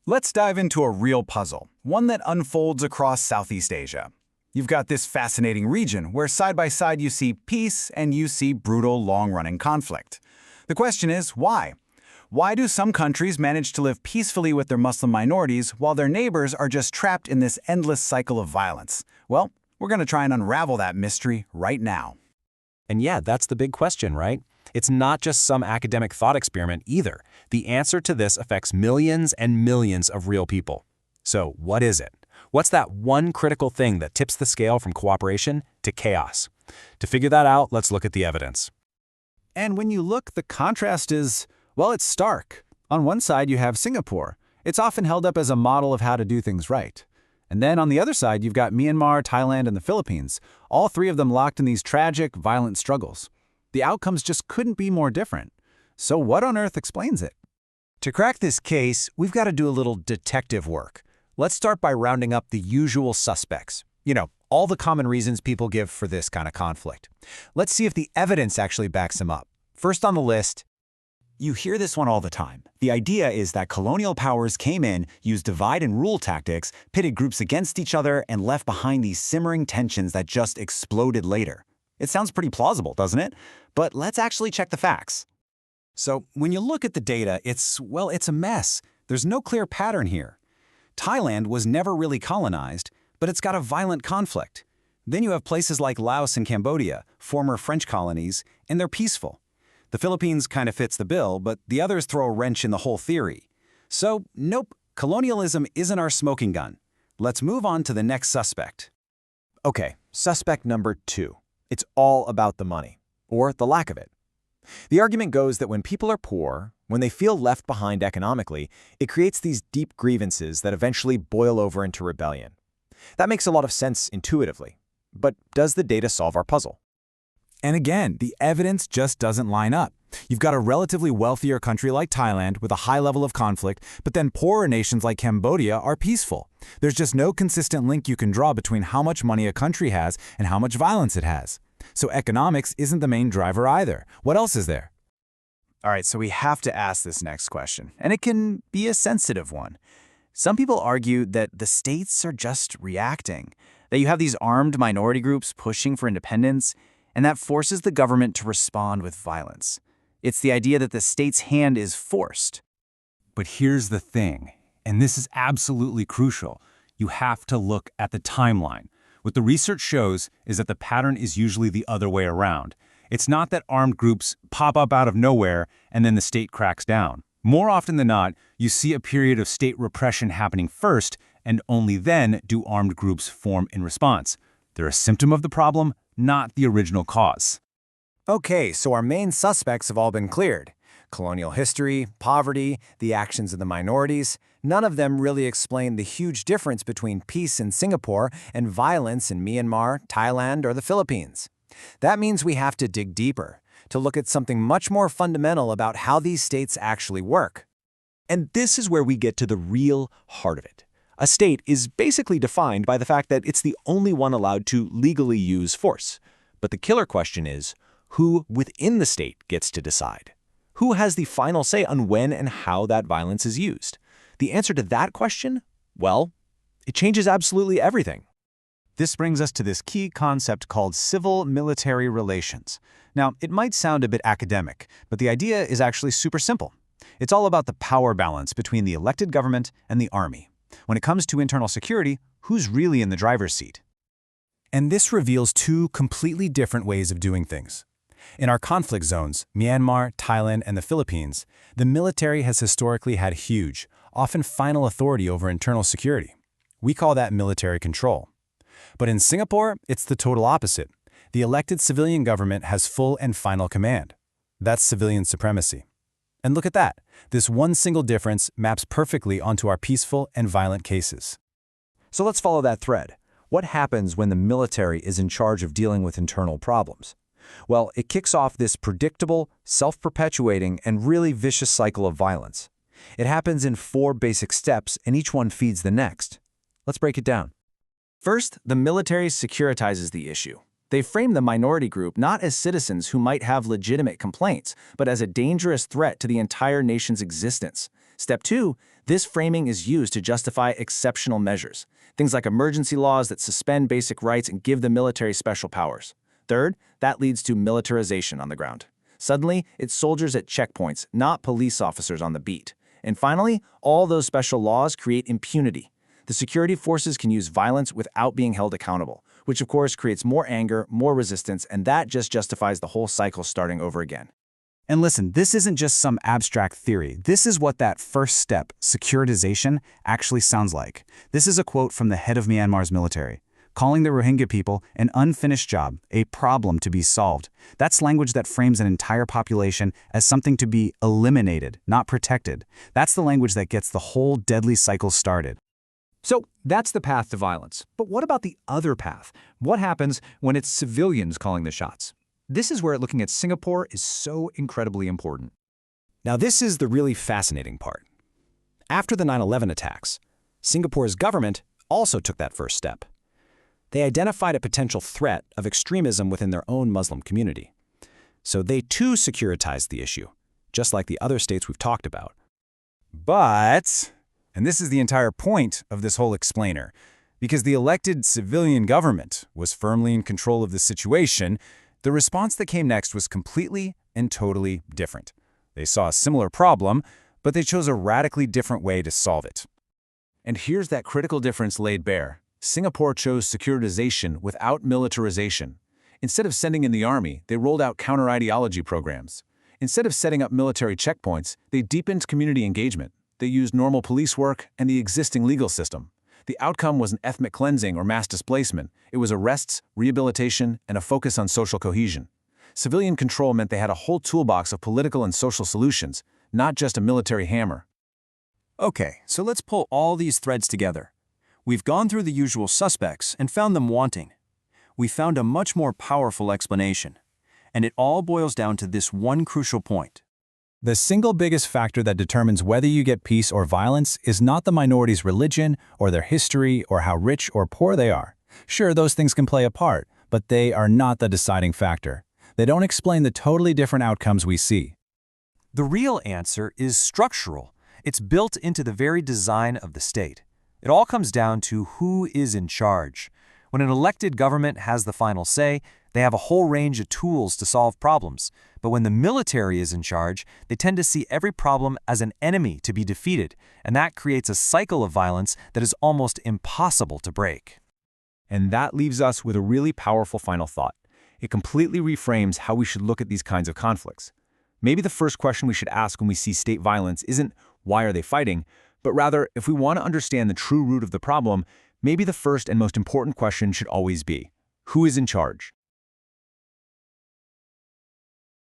Let's dive into a real puzzle, one that unfolds across Southeast Asia. You've got this fascinating region where side by side you see peace and you see brutal, long-running conflict. The question is, why? Why do some countries manage to live peacefully with their Muslim minorities while their neighbors are just trapped in this endless cycle of violence? Well, we're going to try and unravel that mystery right now. And yeah, that's the big question, right? It's not just some academic thought experiment either. The answer to this affects millions and millions of real people. So what is it? What's that one critical thing that tips the scale from cooperation to chaos? To figure that out, let's look at the evidence. And when you look, the contrast is, well, it's stark. On one side, you have Singapore. It's often held up as a model of how to do things right. And then on the other side, you've got Myanmar, Thailand, and the Philippines, all three of them locked in these tragic, violent struggles. The outcomes just couldn't be more different. So what on earth explains it? To crack this case, we've got to do a little detective work. Let's start by rounding up the usual suspects. All the common reasons people give for this kind of conflict. Let's see if the evidence actually backs them up. First on the list, you hear this one all the time. The idea is that colonial powers came in, used divide and rule tactics, pitted groups against each other, and left behind these simmering tensions that just exploded later. It sounds pretty plausible, doesn't it? But let's actually check the facts. So when you look at the data, it's a mess. There's no clear pattern here. Thailand was never really colonized, but it's got a violent conflict. Then you have places like Laos and Cambodia, former French colonies, and they're peaceful. The Philippines kind of fits the bill, but the others throw a wrench in the whole theory. So, nope, colonialism isn't our smoking gun. Let's move on to the next suspect. Okay, suspect number 2. It's all about the money, or the lack of it. The argument goes that when people are poor, when they feel left behind economically, it creates these deep grievances that eventually boil over into rebellion. That makes a lot of sense intuitively. But does the data solve our puzzle? And again, the evidence just doesn't line up. You've got a relatively wealthier country like Thailand with a high level of conflict, but then poorer nations like Cambodia are peaceful. There's just no consistent link you can draw between how much money a country has and how much violence it has. So economics isn't the main driver either. What else is there? All right, so we have to ask this next question, and it can be a sensitive one. Some people argue that the states are just reacting, that you have these armed minority groups pushing for independence, and that forces the government to respond with violence. It's the idea that the state's hand is forced. But here's the thing, and this is absolutely crucial. You have to look at the timeline. What the research shows is that the pattern is usually the other way around. It's not that armed groups pop up out of nowhere and then the state cracks down. More often than not, you see a period of state repression happening first, and only then do armed groups form in response. They're a symptom of the problem, not the original cause. Okay, so our main suspects have all been cleared. Colonial history, poverty, the actions of the minorities, none of them really explain the huge difference between peace in Singapore and violence in Myanmar, Thailand, or the Philippines. That means we have to dig deeper, to look at something much more fundamental about how these states actually work. And this is where we get to the real heart of it. A state is basically defined by the fact that it's the only one allowed to legally use force. But the killer question is, who within the state gets to decide? Who has the final say on when and how that violence is used? The answer to that question? Well, it changes absolutely everything. This brings us to this key concept called civil-military relations. Now, it might sound a bit academic, but the idea is actually super simple. It's all about the power balance between the elected government and the army. When it comes to internal security, who's really in the driver's seat? And this reveals two completely different ways of doing things. In our conflict zones, Myanmar, Thailand, and the Philippines, the military has historically had huge, often final authority over internal security. We call that military control. But in Singapore, it's the total opposite. The elected civilian government has full and final command. That's civilian supremacy. And look at that. This one single difference maps perfectly onto our peaceful and violent cases. So let's follow that thread. What happens when the military is in charge of dealing with internal problems? Well, it kicks off this predictable, self-perpetuating, and really vicious cycle of violence. It happens in 4 basic steps, and each one feeds the next. Let's break it down. First, the military securitizes the issue. They frame the minority group not as citizens who might have legitimate complaints, but as a dangerous threat to the entire nation's existence. Step 2, this framing is used to justify exceptional measures, things like emergency laws that suspend basic rights and give the military special powers. Third, that leads to militarization on the ground. Suddenly, it's soldiers at checkpoints, not police officers on the beat. And finally, all those special laws create impunity. The security forces can use violence without being held accountable, which of course creates more anger, more resistance, and that just justifies the whole cycle starting over again. And listen, this isn't just some abstract theory. This is what that first step, securitization, actually sounds like. This is a quote from the head of Myanmar's military, calling the Rohingya people an unfinished job, a problem to be solved. That's language that frames an entire population as something to be eliminated, not protected. That's the language that gets the whole deadly cycle started. So that's the path to violence. But what about the other path? What happens when it's civilians calling the shots? This is where looking at Singapore is so incredibly important. Now this is the really fascinating part. After the 9/11 attacks, Singapore's government also took that first step. They identified a potential threat of extremism within their own Muslim community. So they too securitized the issue, just like the other states we've talked about. But, and this is the entire point of this whole explainer, because the elected civilian government was firmly in control of the situation, the response that came next was completely and totally different. They saw a similar problem, but they chose a radically different way to solve it. And here's that critical difference laid bare. Singapore chose securitization without militarization. Instead of sending in the army, they rolled out counter-ideology programs. Instead of setting up military checkpoints, they deepened community engagement. They used normal police work and the existing legal system. The outcome wasn't ethnic cleansing or mass displacement. It was arrests, rehabilitation, and a focus on social cohesion. Civilian control meant they had a whole toolbox of political and social solutions, not just a military hammer. Okay, so let's pull all these threads together. We've gone through the usual suspects and found them wanting. We found a much more powerful explanation. And it all boils down to this one crucial point. The single biggest factor that determines whether you get peace or violence is not the minority's religion or their history or how rich or poor they are. Sure, those things can play a part, but they are not the deciding factor. They don't explain the totally different outcomes we see. The real answer is structural. It's built into the very design of the state. It all comes down to who is in charge. When an elected government has the final say, they have a whole range of tools to solve problems. But when the military is in charge, they tend to see every problem as an enemy to be defeated, and that creates a cycle of violence that is almost impossible to break. And that leaves us with a really powerful final thought. It completely reframes how we should look at these kinds of conflicts. Maybe the first question we should ask when we see state violence isn't, why are they fighting? But rather, if we want to understand the true root of the problem, maybe the first and most important question should always be, who is in charge?